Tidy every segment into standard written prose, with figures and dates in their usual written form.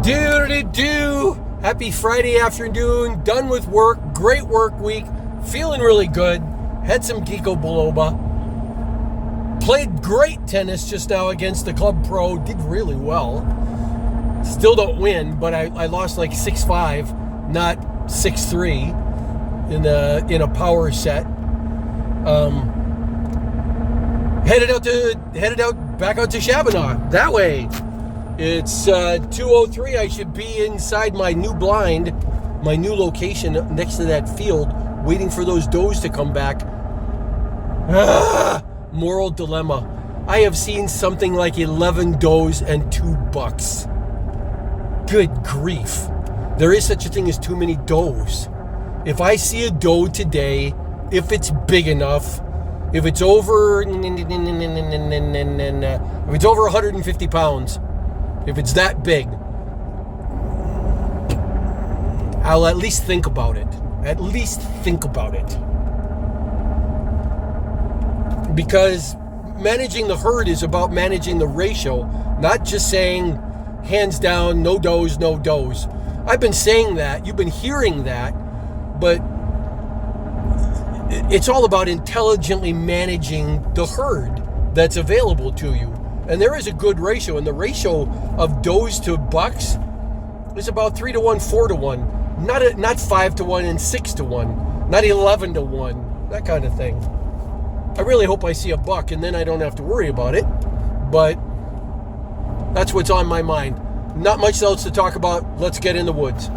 Do. Happy Friday afternoon. Done with work. Great work week. Feeling really good. Had some Ginkgo biloba. Played great tennis just now against the Club Pro. Did really well. Still don't win, but I lost like 6-5, not 6-3 in a power set. Headed out back out to Shabana. That way. It's 2:03. I should be inside my new blind, my new location next to that field, waiting for those does to come back. Moral dilemma. I have seen something like 11 does and 2 bucks. Good grief. There is such a thing as too many does. If I see a doe today, if it's big enough, if it's over 150 pounds, if it's that big, I'll at least think about it. At least think about it. Because managing the herd is about managing the ratio, not just saying, hands down, no does, no does. I've been saying that. You've been hearing that. But it's all about intelligently managing the herd that's available to you. And there is a good ratio, and the ratio of does to bucks is about 3-1, 4-1, not 5-1 and 6-1, not 11-1, that kind of thing. I really hope I see a buck, and then I don't have to worry about it. But that's what's on my mind. Not much else to talk about. Let's get in the woods.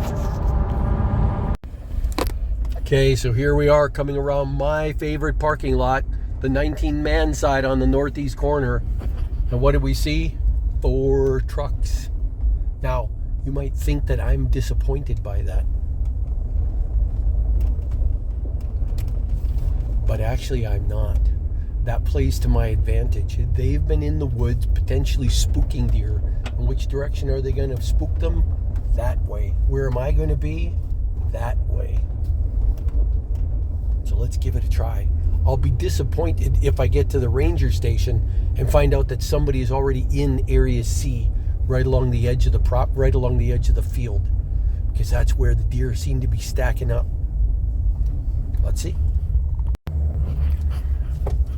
Okay, so here we are coming around my favorite parking lot, the 19-man side on the northeast corner. And what did we see? 4 trucks. Now, you might think that I'm disappointed by that. But actually, I'm not. That plays to my advantage. They've been in the woods, potentially spooking deer. In which direction are they going to spook them? That way. Where am I going to be? That way. So let's give it a try. I'll be disappointed if I get to the ranger station and find out that somebody is already in Area C, right along the edge of the field, because that's where the deer seem to be stacking up. Let's see.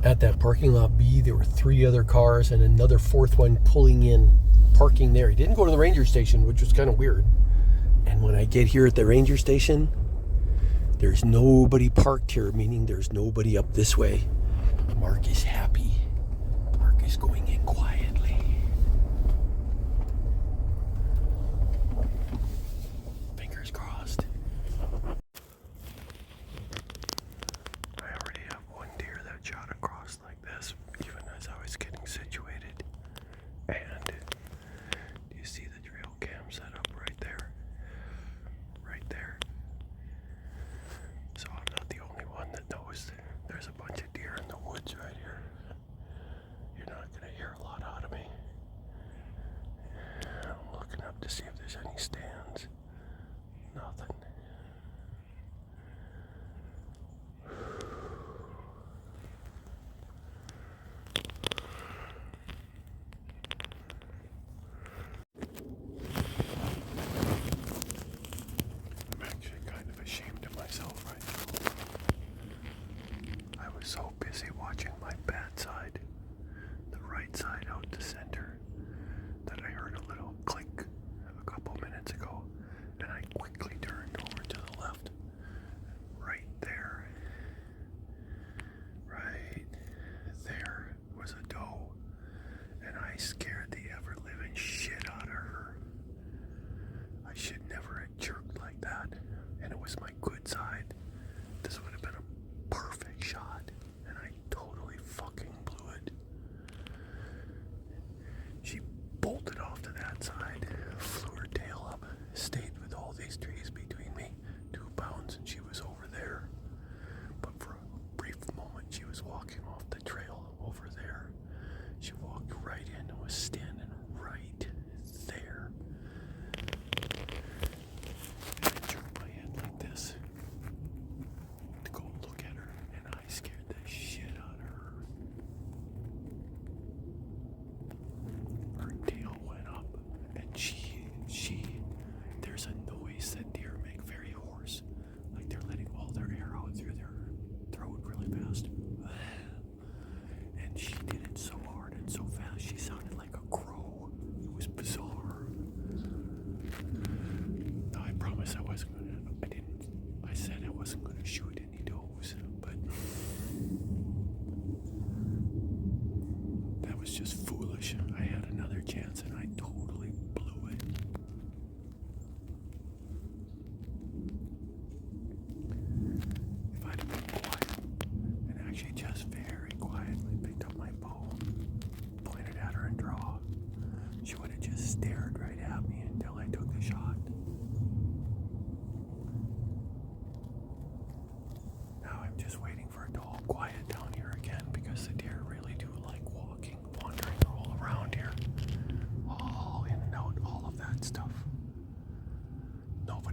At that parking lot B, there were 3 other cars and another 4th one pulling in, parking there. He didn't go to the ranger station, which was kind of weird. And when I get here at the ranger station, there's nobody parked here, meaning there's nobody up this way. Mark is happy. Mark is going in quietly. Fingers crossed. I already have one deer that shot across like this, even as I was getting situated. And do you see the trail cam set up right there? Right there. So I'm not the only one that knows there's a bunch of deer in the woods right here. You're not going to hear a lot out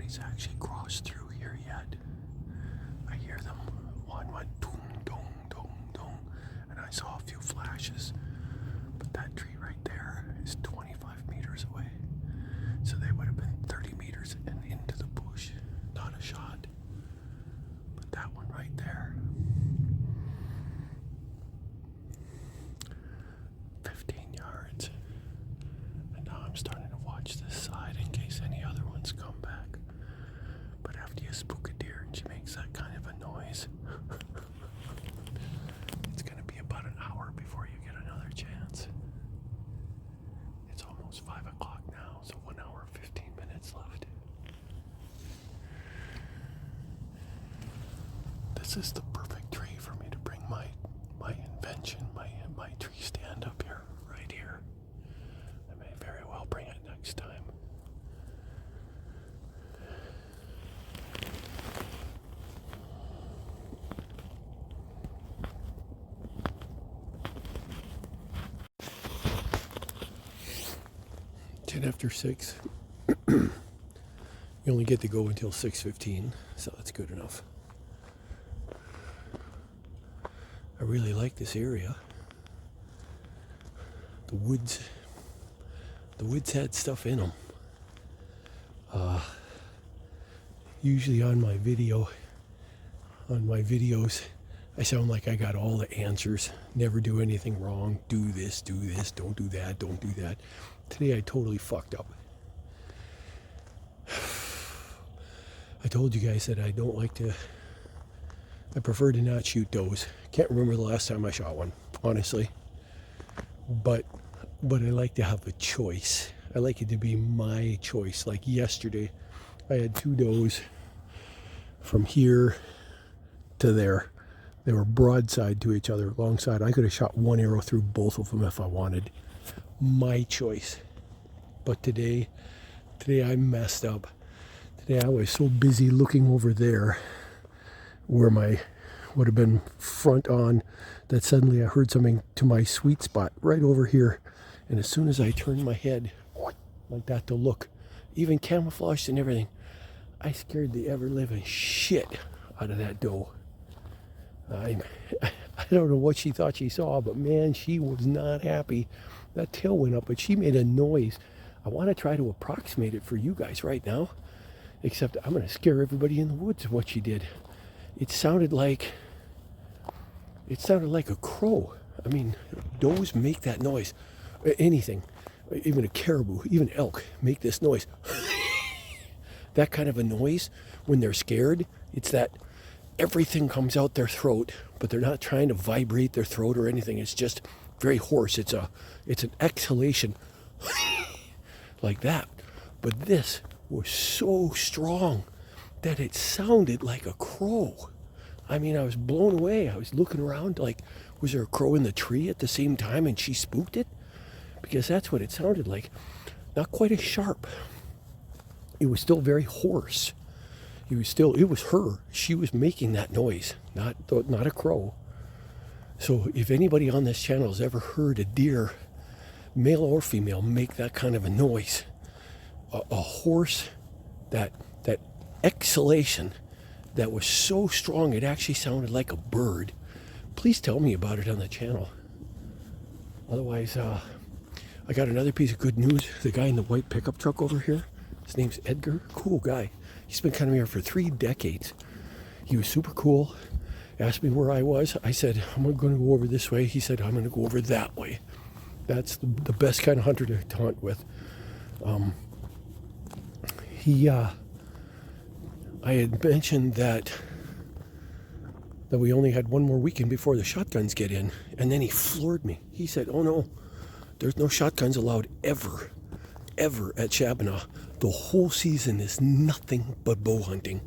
noise actually crossed through here yet. I hear them. One went dong, dong, dong, dong, and I saw a few flashes. But that tree right there is 25 meters away. So they would have been 30 meters and into the bush. Not a shot. But that one right there, 15 yards. And now I'm starting to watch this side in case any other ones come back. But after you spook a deer and she makes that kind of a noise, it's going to be about an hour before you get another chance. It's almost 5 o'clock now, so 1 hour, 15 minutes left. This is the perfect tree for me to bring my invention, my tree stand up here, right here. I may very well bring it next time. Ten after 6. You only get to go until 6:15, so that's good enough. I really like this area. The woods had stuff in them. Usually on my videos, I sound like I got all the answers. Never do anything wrong. Do this, don't do that, don't do that. Today I totally fucked up. I told you guys that I prefer to not shoot does. Can't remember the last time I shot one, honestly. But I like to have a choice. I like it to be my choice. Like yesterday, I had 2 does from here to there. They were broadside to each other, alongside. I could have shot one arrow through both of them if I wanted. My choice. But today I messed up. Today I was so busy looking over there where my would have been front on that suddenly I heard something to my sweet spot right over here. And as soon as I turned my head like that to look, even camouflaged and everything, I scared the ever-living shit out of that doe. I don't know what she thought she saw, but man, she was not happy. That tail went up, but she made a noise. I want to try to approximate it for you guys right now, except I'm going to scare everybody in the woods with what she did. It sounded like a crow. I mean, does make that noise. Anything, even a caribou, even elk, make this noise. That kind of a noise when they're scared. It's that everything comes out their throat, but they're not trying to vibrate their throat or anything. It's just very hoarse. It's an exhalation like that. But this was so strong that it sounded like a crow. I mean, I was blown away. I was looking around like, was there a crow in the tree at the same time and she spooked it? Because that's what it sounded like. Not quite as sharp. It was still very hoarse. It was her. She was making that noise, not a crow. So if anybody on this channel has ever heard a deer, male or female, make that kind of a noise, a hoarse, that exhalation that was so strong it actually sounded like a bird, please tell me about it on the channel. Otherwise, I got another piece of good news. The guy in the white pickup truck over here, his name's Edgar. Cool guy. He's been coming here for 3 decades. He was super cool. Asked me where I was. I said, I'm going to go over this way. He said, I'm going to go over that way. That's the best kind of hunter to hunt with. I had mentioned that we only had one more weekend before the shotguns get in, and then he floored me. He said, oh no, there's no shotguns allowed ever at Shabana. The whole season is nothing but bow hunting.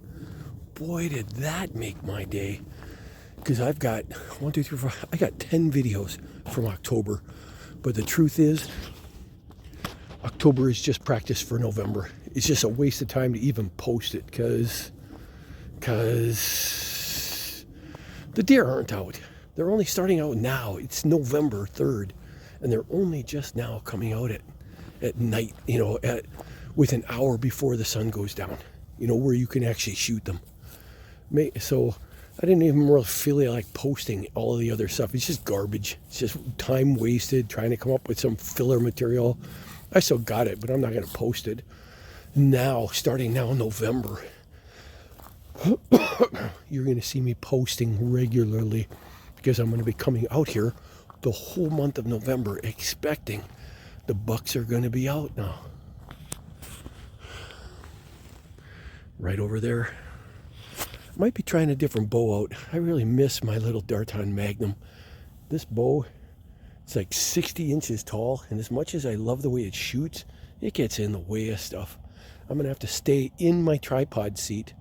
Boy, did that make my day. Because I've got 1, 2, 3, 4, I got 10 videos from October. But the truth is, October is just practice for November. It's just a waste of time to even post it because the deer aren't out. They're only starting out now. It's November 3rd, and they're only just now coming out at night, with an hour before the sun goes down. you know, where you can actually shoot them. So I didn't even really feel like posting all of the other stuff. It's just garbage. It's just time wasted trying to come up with some filler material. I still got it, but I'm not going to post it. Now, starting now in November, you're going to see me posting regularly because I'm going to be coming out here the whole month of November expecting the bucks are going to be out now. Right over there. Might be trying a different bow out. I really miss my little Darton Magnum. This bow, it's like 60 inches tall, and as much as I love the way it shoots, it gets in the way of stuff. I'm going to have to stay in my tripod seat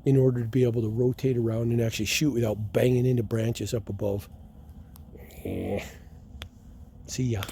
in order to be able to rotate around and actually shoot without banging into branches up above. See ya.